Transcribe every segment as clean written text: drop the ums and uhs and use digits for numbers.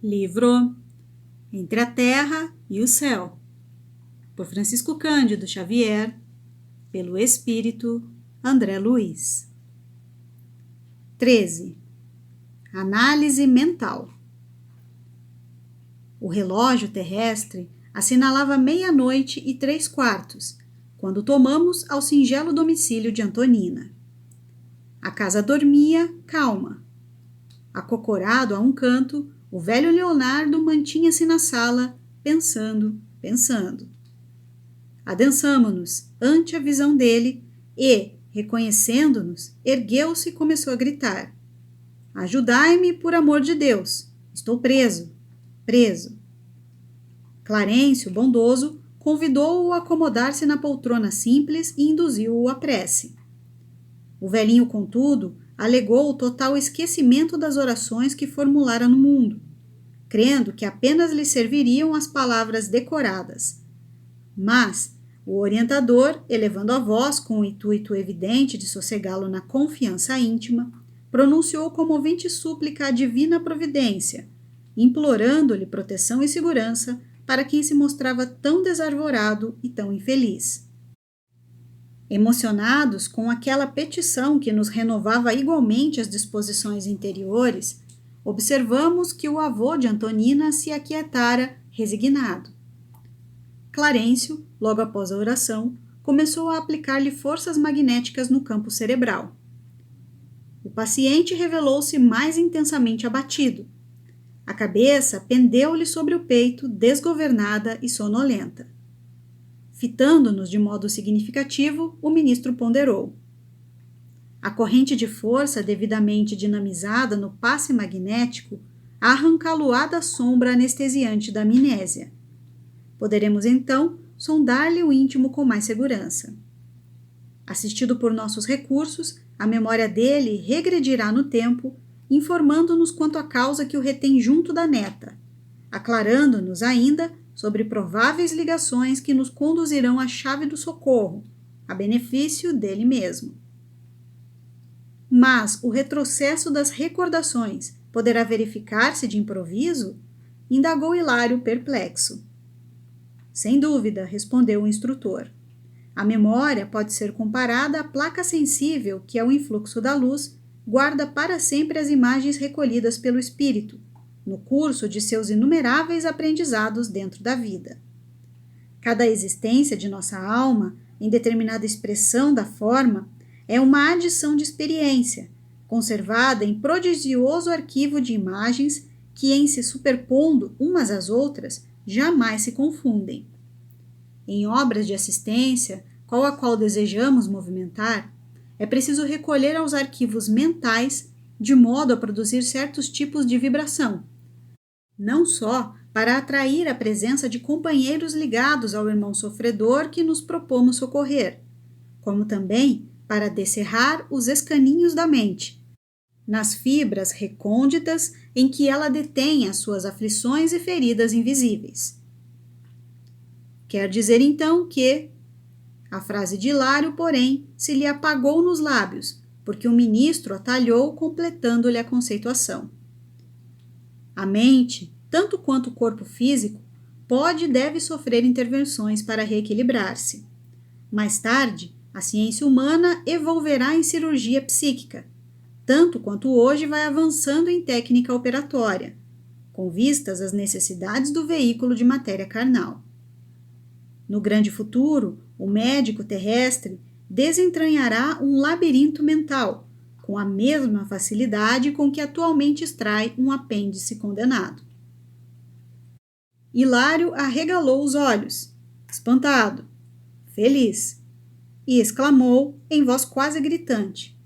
Livro Entre a Terra e o Céu, por Francisco Cândido Xavier, pelo Espírito André Luiz. 13. Análise mental. O relógio terrestre assinalava 00:03, quando tomamos ao singelo domicílio de Antonina. A casa dormia calma. Acocorado a um canto, o velho Leonardo mantinha-se na sala, pensando. Adensamo-nos ante a visão dele e, reconhecendo-nos, ergueu-se e começou a gritar: "Ajudai-me, por amor de Deus! Estou preso! Clarencio, bondoso, convidou-o a acomodar-se na poltrona simples e induziu-o à prece. O velhinho, contudo, alegou o total esquecimento das orações que formulara no mundo, crendo que apenas lhe serviriam as palavras decoradas. Mas o orientador, elevando a voz com o intuito evidente de sossegá-lo na confiança íntima, pronunciou comovente súplica à divina providência, implorando-lhe proteção e segurança para quem se mostrava tão desarvorado e tão infeliz. Emocionados com aquela petição que nos renovava igualmente as disposições interiores, observamos que o avô de Antonina se aquietara, resignado. Clarencio, logo após a oração, começou a aplicar-lhe forças magnéticas no campo cerebral. O paciente revelou-se mais intensamente abatido. A cabeça pendeu-lhe sobre o peito, desgovernada e sonolenta. Fitando-nos de modo significativo, o ministro ponderou. A corrente de força devidamente dinamizada no passe magnético arrancá-lo-á da sombra anestesiante da amnésia. Poderemos, então, sondar-lhe o íntimo com mais segurança. Assistido por nossos recursos, a memória dele regredirá no tempo, informando-nos quanto à causa que o retém junto da neta, aclarando-nos ainda sobre prováveis ligações que nos conduzirão à chave do socorro, a benefício dele mesmo. Mas o retrocesso das recordações poderá verificar-se de improviso? Indagou Hilário perplexo. Sem dúvida, respondeu o instrutor. A memória pode ser comparada à placa sensível que, ao influxo da luz, guarda para sempre as imagens recolhidas pelo espírito, no curso de seus inumeráveis aprendizados dentro da vida. Cada existência de nossa alma, em determinada expressão da forma, é uma adição de experiência, conservada em prodigioso arquivo de imagens que, em se superpondo umas às outras, jamais se confundem. Em obras de assistência, qual a qual desejamos movimentar, é preciso recolher aos arquivos mentais de modo a produzir certos tipos de vibração, não só para atrair a presença de companheiros ligados ao irmão sofredor que nos propomos socorrer, como também para descerrar os escaninhos da mente, nas fibras recônditas em que ela detém as suas aflições e feridas invisíveis. Quer dizer, então, que a frase de Hilário, porém, se lhe apagou nos lábios, porque o ministro atalhou completando-lhe a conceituação. A mente, tanto quanto o corpo físico, pode e deve sofrer intervenções para reequilibrar-se. Mais tarde, a ciência humana evolverá em cirurgia psíquica, tanto quanto hoje vai avançando em técnica operatória, com vistas às necessidades do veículo de matéria carnal. No grande futuro, o médico terrestre desentranhará um labirinto mental, com a mesma facilidade com que atualmente extrai um apêndice condenado. Hilário arregalou os olhos, espantado, feliz, e exclamou em voz quase gritante: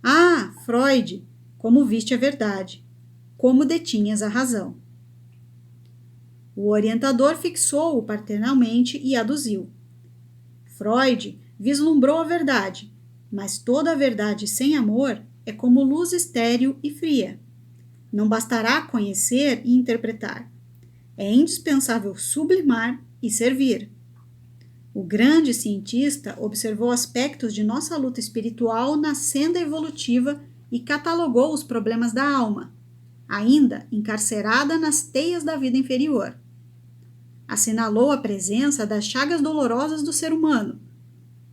"Ah, Freud, como viste a verdade, como detinhas a razão." O orientador fixou-o paternalmente e aduziu. Freud vislumbrou a verdade, mas toda a verdade sem amor é como luz estéril e fria. Não bastará conhecer e interpretar. É indispensável sublimar e servir. O grande cientista observou aspectos de nossa luta espiritual na senda evolutiva e catalogou os problemas da alma. ainda encarcerada nas teias da vida inferior. Assinalou a presença das chagas dolorosas do ser humano,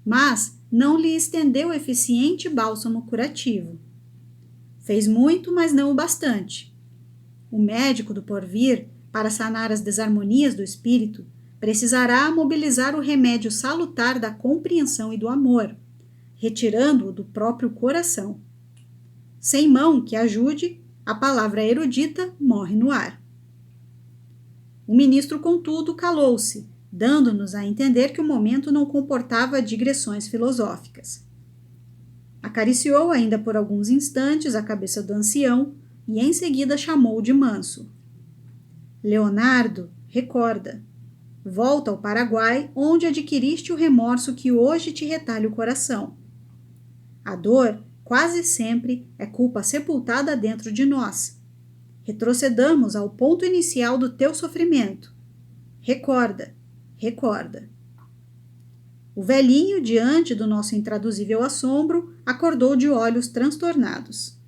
mas não lhe estendeu eficiente bálsamo curativo. Fez muito, mas não o bastante. O médico do porvir, para sanar as desarmonias do espírito, precisará mobilizar o remédio salutar da compreensão e do amor, retirando-o do próprio coração. Sem mão que ajude, a palavra erudita morre no ar. O ministro, contudo, calou-se, dando-nos a entender que o momento não comportava digressões filosóficas. Acariciou ainda por alguns instantes a cabeça do ancião e em seguida chamou-o de manso. Leonardo, recorda. Volta ao Paraguai, onde adquiriste o remorso que hoje te retalha o coração. A dor, quase sempre, é culpa sepultada dentro de nós. Retrocedamos ao ponto inicial do teu sofrimento. Recorda, recorda. O velhinho, diante do nosso intraduzível assombro, acordou de olhos transtornados.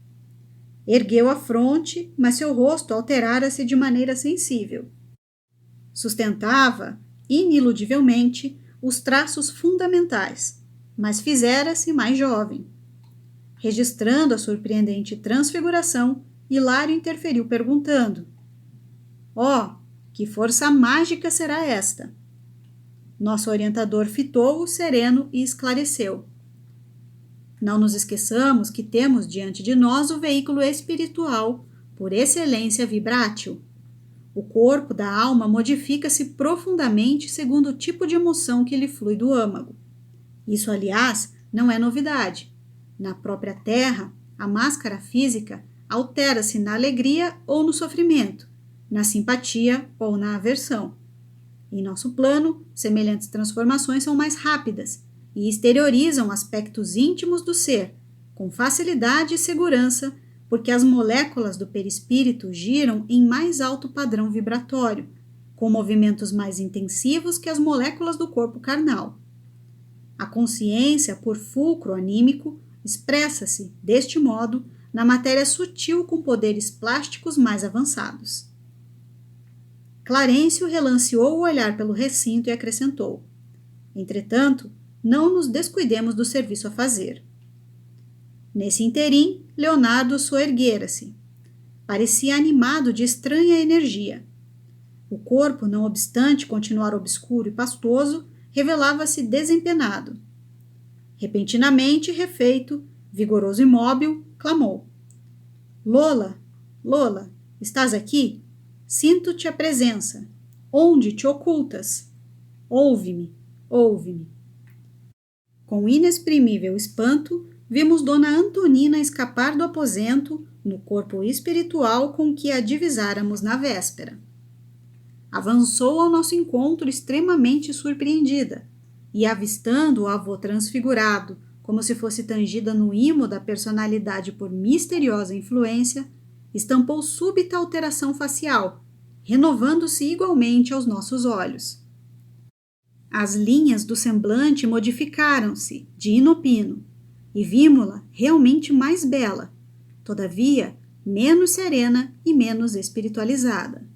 Ergueu a fronte, mas seu rosto alterara-se de maneira sensível. Sustentava, iniludivelmente, os traços fundamentais, mas fizera-se mais jovem. Registrando a surpreendente transfiguração, Hilário interferiu perguntando: "Oh, que força mágica será esta?" Nosso orientador fitou-o sereno e esclareceu: "Não nos esqueçamos que temos diante de nós o veículo espiritual, por excelência vibrátil. O corpo da alma modifica-se profundamente segundo o tipo de emoção que lhe flui do âmago. Isso, aliás, não é novidade. Na própria Terra, a máscara física altera-se na alegria ou no sofrimento, na simpatia ou na aversão. Em nosso plano, semelhantes transformações são mais rápidas e exteriorizam aspectos íntimos do ser, com facilidade e segurança, porque as moléculas do perispírito giram em mais alto padrão vibratório, com movimentos mais intensivos que as moléculas do corpo carnal. A consciência, por fulcro anímico, expressa-se, deste modo, na matéria sutil com poderes plásticos mais avançados." Clarencio relanceou o olhar pelo recinto e acrescentou: "Entretanto, não nos descuidemos do serviço a fazer." Nesse interim, Leonardo soerguera-se. Parecia animado de estranha energia. O corpo, não obstante continuar obscuro e pastoso, revelava-se desempenado. Repentinamente refeito, vigoroso e móvel, clamou: "Lola, Lola, estás aqui? Sinto-te a presença. Onde te ocultas? Ouve-me, ouve-me." Com inexprimível espanto, vimos Dona Antonina escapar do aposento no corpo espiritual com que a divisáramos na véspera. Avançou ao nosso encontro extremamente surpreendida, e avistando o avô transfigurado, como se fosse tangida no imo da personalidade por misteriosa influência, estampou súbita alteração facial, renovando-se igualmente aos nossos olhos. As linhas do semblante modificaram-se de inopino, e vimo-la realmente mais bela, todavia menos serena e menos espiritualizada.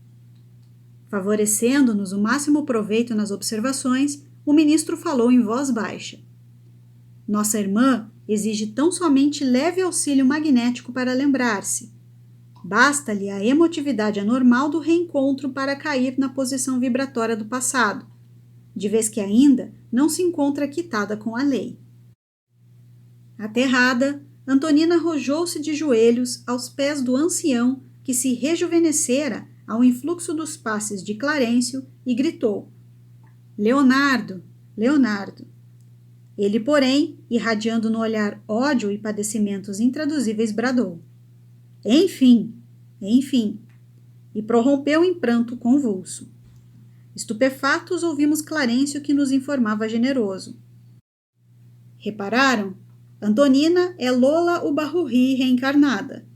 Favorecendo-nos o máximo proveito nas observações, o ministro falou em voz baixa: "Nossa irmã exige tão somente leve auxílio magnético para lembrar-se. Basta-lhe a emotividade anormal do reencontro para cair na posição vibratória do passado, de vez que ainda não se encontra quitada com a lei." Aterrada, Antonina arrojou-se de joelhos aos pés do ancião que se rejuvenescera ao influxo dos passes de Clarencio e gritou: "Leonardo, Leonardo." Ele, porém, irradiando no olhar ódio e padecimentos intraduzíveis, bradou: Enfim, enfim!" e prorrompeu em pranto convulso. Estupefatos, ouvimos Clarencio que nos informava generoso: "Repararam? Antonina é Lola Ubarrurri reencarnada.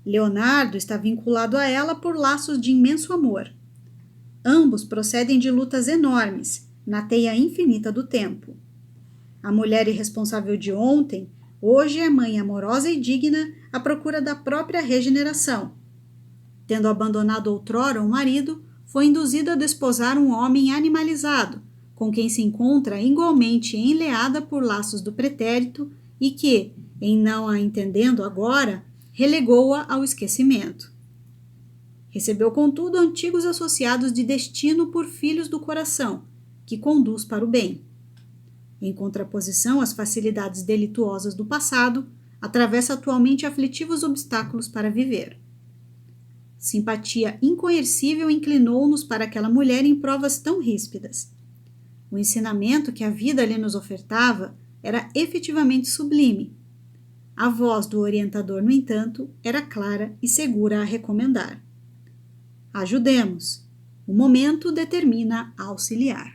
Leonardo está vinculado a ela por laços de imenso amor. Ambos procedem de lutas enormes, na teia infinita do tempo. A mulher irresponsável de ontem, hoje é mãe amorosa e digna à procura da própria regeneração. tendo abandonado outrora o marido, foi induzida a desposar um homem animalizado, com quem se encontra igualmente enleada por laços do pretérito e que, em não a entendendo agora, relegou-a ao esquecimento. Recebeu, contudo, antigos associados de destino por filhos do coração, que conduz para o bem. Em contraposição às facilidades delituosas do passado, atravessa atualmente aflitivos obstáculos para viver. Simpatia incoercível inclinou-nos para aquela mulher em provas tão ríspidas. O ensinamento que a vida lhe nos ofertava era efetivamente sublime. A voz do orientador, no entanto, era clara e segura a recomendar. Ajudemos. O momento determina a auxiliar.